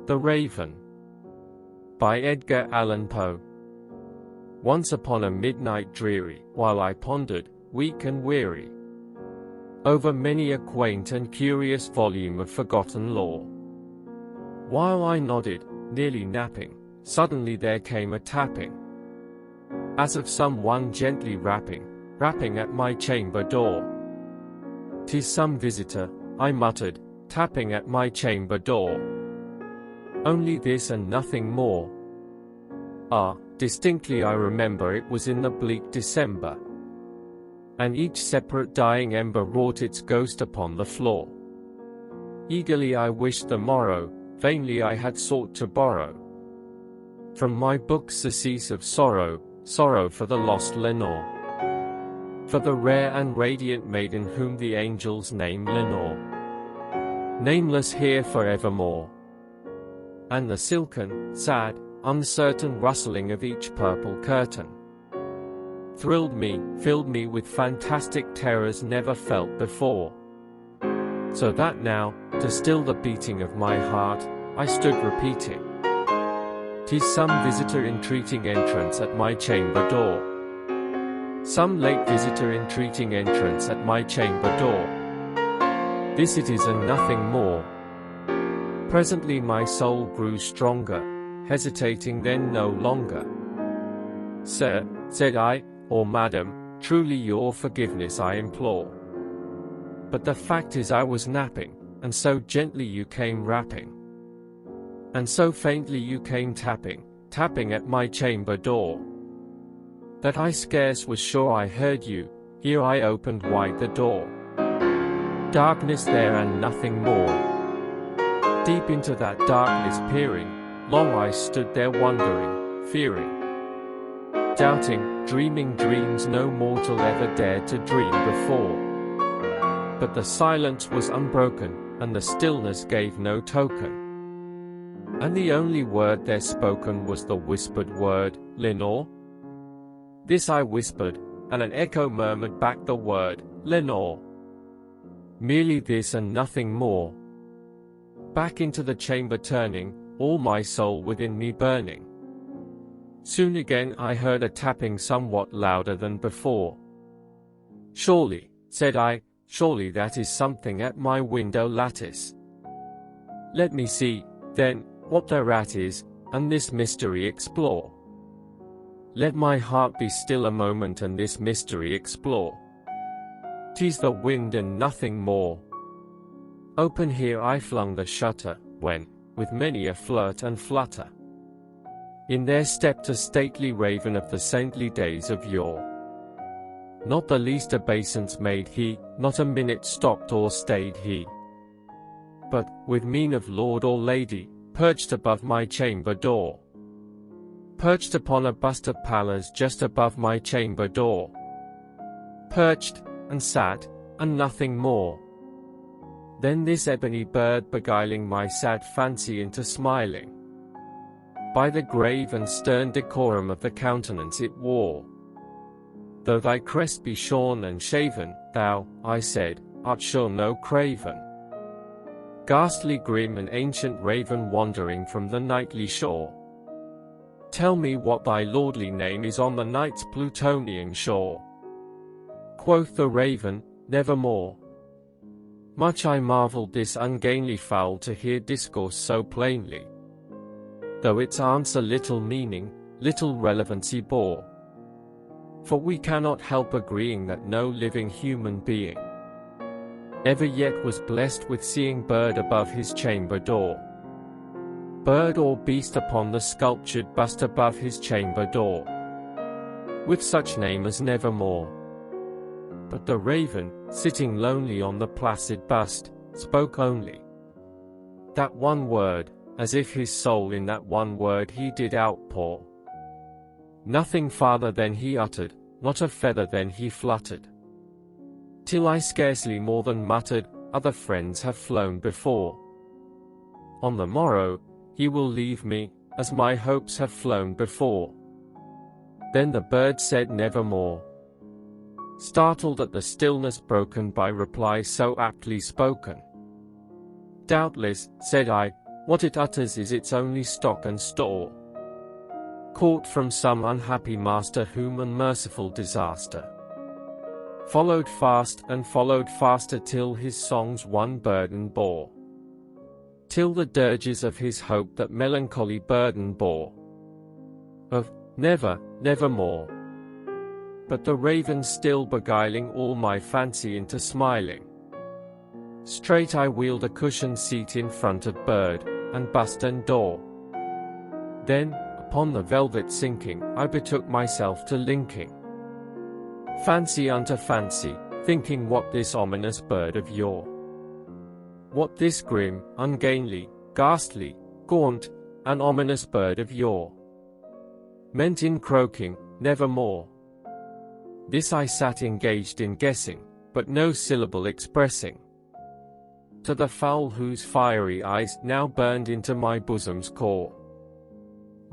The Raven by Edgar Allan Poe. Once upon a midnight dreary, while I pondered, weak and weary, over many a quaint and curious volume of forgotten lore, while I nodded, nearly napping, suddenly there came a tapping, as of someone gently rapping at my chamber door. "'Tis some visitor," I muttered, tapping at my chamber door. "Only this and nothing more." Distinctly I remember it was in the bleak December, and each separate dying ember wrought its ghost upon the floor. Eagerly I wished the morrow, vainly I had sought to borrow from my books surcease of sorrow, sorrow for the lost Lenore, for the rare and radiant maiden whom the angels name Lenore, nameless here forevermore. And the silken, sad, uncertain rustling of each purple curtain thrilled me, filled me with fantastic terrors never felt before. So that now, to still the beating of my heart, I stood repeating, "'Tis some visitor entreating entrance at my chamber door. Some late visitor entreating entrance at my chamber door. This it is and nothing more." Presently my soul grew stronger, hesitating then no longer. "Sir," said I, "or madam, truly your forgiveness I implore. But the fact is I was napping, and so gently you came rapping, and so faintly you came tapping at my chamber door, that I scarce was sure I heard you. Here I opened wide the door. Darkness there and nothing more. Deep into that darkness peering, long I stood there wondering, fearing, doubting, dreaming dreams no mortal ever dared to dream before. But the silence was unbroken, and the stillness gave no token, and the only word there spoken was the whispered word, 'Lenore.' This I whispered, and an echo murmured back the word, 'Lenore.' Merely this and nothing more. Back into the chamber turning, all my soul within me burning. Soon again I heard a tapping somewhat louder than before. 'Surely,' said I, 'surely that is something at my window lattice. Let me see, then, what thereat is, and this mystery explore. Let my heart be still a moment and this mystery explore. 'Tis the wind and nothing more.' Open here I flung the shutter, when, with many a flirt and flutter, in there stepped a stately raven of the saintly days of yore. Not the least obeisance made he, not a minute stopped or stayed he, but, with mien of lord or lady, perched above my chamber door. Perched upon a bust of Pallas just above my chamber door. Perched, and sat, and nothing more. Then this ebony bird beguiling my sad fancy into smiling, by the grave and stern decorum of the countenance it wore. Though thy crest be shorn and shaven, thou, I said, art sure no craven, ghastly grim and ancient raven wandering from the nightly shore. Tell me what thy lordly name is on the night's Plutonian shore." Quoth the raven, "Nevermoor." Much I marveled this ungainly fowl to hear discourse so plainly, though its answer little meaning, little relevancy bore. For we cannot help agreeing that no living human being ever yet was blessed with seeing bird above his chamber door, bird or beast upon the sculptured bust above his chamber door, with such name as Nevermoor. But the raven, sitting lonely on the placid bust, spoke only that one word, as if his soul in that one word he did outpour. Nothing farther than he uttered, not a feather then he fluttered, till I scarcely more than muttered, "Other friends have flown before. On the morrow, he will leave me, as my hopes have flown before." Then the bird said nevermore, startled at the stillness broken by reply so aptly spoken. "Doubtless," said I, What it utters is its only stock and store, caught from some unhappy master whom unmerciful disaster followed fast and followed faster till his songs one burden bore, till the dirges of his hope that melancholy burden bore, of nevermore. But the raven still beguiling all my fancy into smiling, straight I wheeled a cushioned seat in front of bird, and bust and door. Then, upon the velvet sinking, I betook myself to linking fancy unto fancy, thinking what this ominous bird of yore, what this grim, ungainly, ghastly, gaunt, and ominous bird of yore meant in croaking, nevermore. This I sat engaged in guessing, but no syllable expressing to the fowl whose fiery eyes now burned into my bosom's core.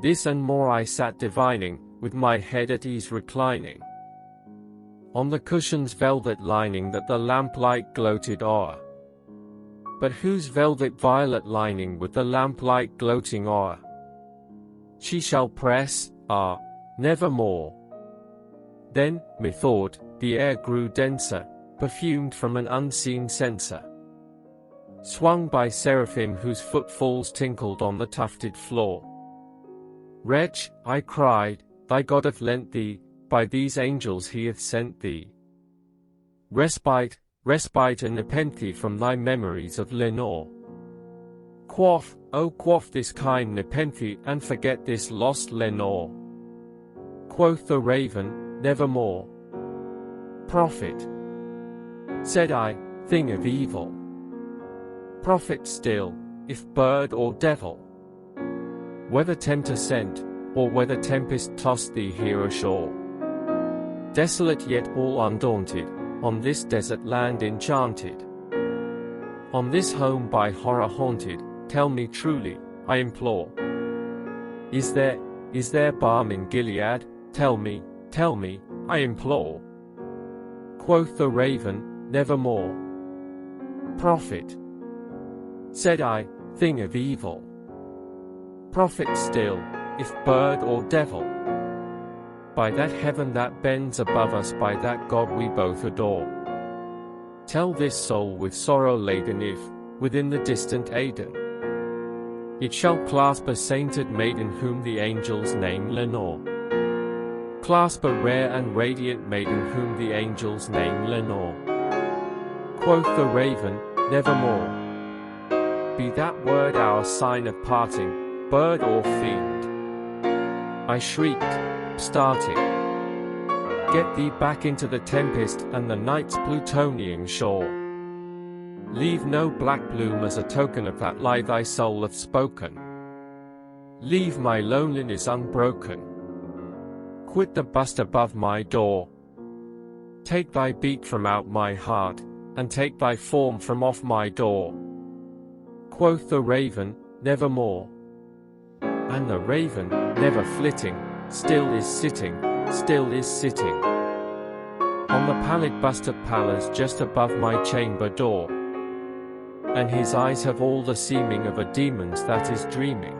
This and more I sat divining, with my head at ease reclining on the cushion's velvet lining that the lamplight gloated o'er, but whose velvet violet lining with the lamplight gloating o'er she shall press, nevermore. Then, methought, the air grew denser, perfumed from an unseen censer, swung by seraphim whose footfalls tinkled on the tufted floor. Wretch, I cried, thy God hath lent thee, by these angels he hath sent thee respite, and nepenthe from thy memories of Lenore. Quaff, oh quaff this kind nepenthe, and forget this lost Lenore. Quoth the raven, nevermore. Prophet, said I, thing of evil. Prophet still, if bird or devil, whether tempter sent, or whether tempest tossed thee here ashore, desolate yet all undaunted, on this desert land enchanted, on this home by horror haunted, tell me truly, I implore, is there balm in Gilead? Tell me, I implore. Quoth the raven, nevermore. Prophet, said I, thing of evil. Prophet still, if bird or devil, by that heaven that bends above us, by that God we both adore, tell this soul with sorrow laden if, within the distant Aidenn, it shall clasp a sainted maiden whom the angels name Lenore. Clasp a rare and radiant maiden whom the angels name Lenore. Quoth the raven, nevermore. Be that word our sign of parting, bird or fiend. I shrieked, starting. Get thee back into the tempest and the night's plutonian shore. Leave no black bloom as a token of that lie thy soul hath spoken. Leave my loneliness unbroken. Quit the bust above my door. Take thy beat from out my heart, and take thy form from off my door. Quoth the raven, nevermore. And the raven, never flitting, still is sitting, on the pallid bust of Pallas just above my chamber door. And his eyes have all the seeming of a demon's that is dreaming,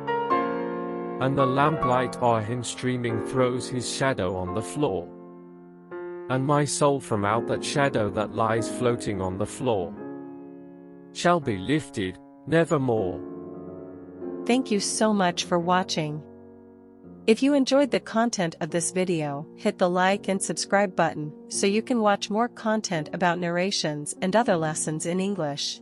and the lamplight o'er him streaming throws his shadow on the floor, and my soul from out that shadow that lies floating on the floor shall be lifted, nevermore. Thank you so much for watching. If you enjoyed the content of this video, hit the like and subscribe button so you can watch more content about narrations and other lessons in English.